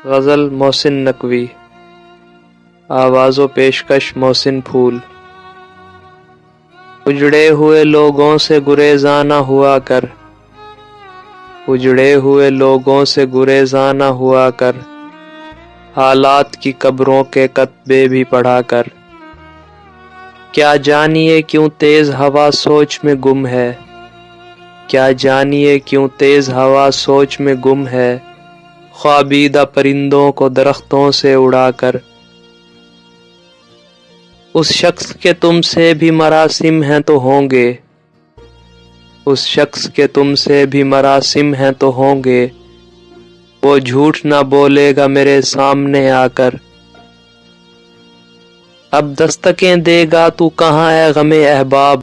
غزل محسن نقوی، آواز و پیشکش محسن پھول۔ اجڑے ہوئے لوگوں سے گریزاں نہ ہوا کر، اجڑے ہوئے لوگوں سے گریزاں نہ ہوا کر، حالات کی قبروں کے کتبے بھی پڑھا کر۔ کیا جانیے کیوں تیز ہوا سوچ میں گم ہے، کیا جانیے کیوں تیز ہوا سوچ میں گم ہے، خوابیدہ پرندوں کو درختوں سے اڑا کر۔ اس شخص کے تم سے بھی مراسم ہیں تو ہوں گے، اس شخص کے تم سے بھی مراسم ہیں تو ہوں گے، وہ جھوٹ نہ بولے گا میرے سامنے آ کر۔ اب دستکیں دے گا تو کہاں اے غم احباب،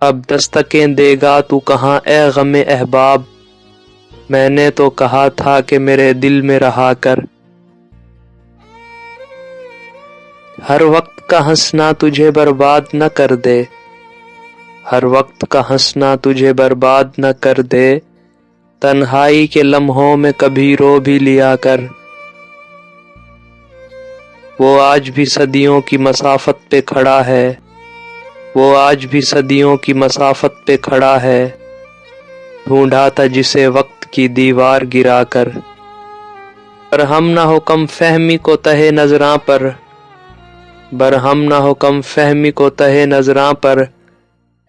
اب دستکیں دے گا تو کہاں اے غم احباب، میں نے تو کہا تھا کہ میرے دل میں رہا کر۔ ہر وقت کا ہنسنا تجھے برباد نہ کر دے، ہر وقت کا ہنسنا تجھے برباد نہ کر دے، تنہائی کے لمحوں میں کبھی رو بھی لیا کر۔ وہ آج بھی صدیوں کی مسافت پہ کھڑا ہے، وہ آج بھی صدیوں کی مسافت پہ کھڑا ہے، ڈھونڈا تھا جسے وقت کی دیوار گرا کر۔ برہم نہ ہو کم فہمی کو تہے نظراں پر، برہم نہ ہو کم فہمی کو تہے نظراں پر،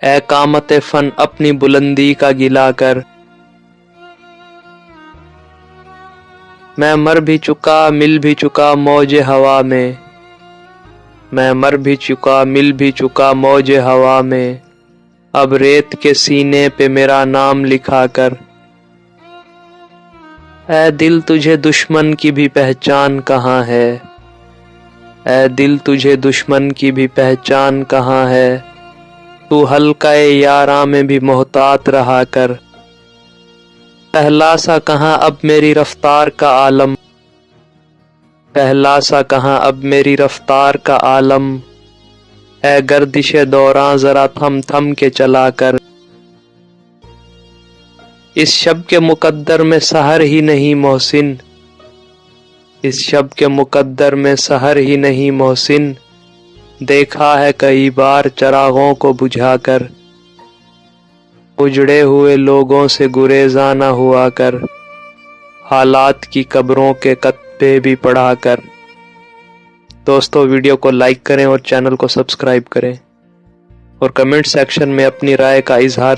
اے قامت فن اپنی بلندی کا گلا کر۔ میں مر بھی چکا مل بھی چکا موج ہوا میں، میں مر بھی چکا مل بھی چکا موج ہوا میں، اب ریت کے سینے پہ میرا نام لکھا کر۔ اے دل تجھے دشمن کی بھی پہچان کہاں ہے، اے دل تجھے دشمن کی بھی پہچان کہاں ہے، تو حلقہ یاراں میں بھی محتاط رہا کر۔ پہلا سا کہاں اب میری رفتار کا عالم، پہلا سا کہاں اب میری رفتار کا عالم، اے گردش دوراں ذرا تھم تھم کے چلا کر۔ اس شب کے مقدر میں سحر ہی نہیں محسن، اس شب کے مقدر میں سحر ہی نہیں محسن، دیکھا ہے کئی بار چراغوں کو بجھا کر۔ اجڑے ہوئے لوگوں سے گریزاں نہ ہوا کر، حالات کی قبروں کے کتبے بھی پڑھا کر۔ دوستو ویڈیو کو لائک کریں اور چینل کو سبسکرائب کریں اور کمنٹ سیکشن میں اپنی رائے کا اظہار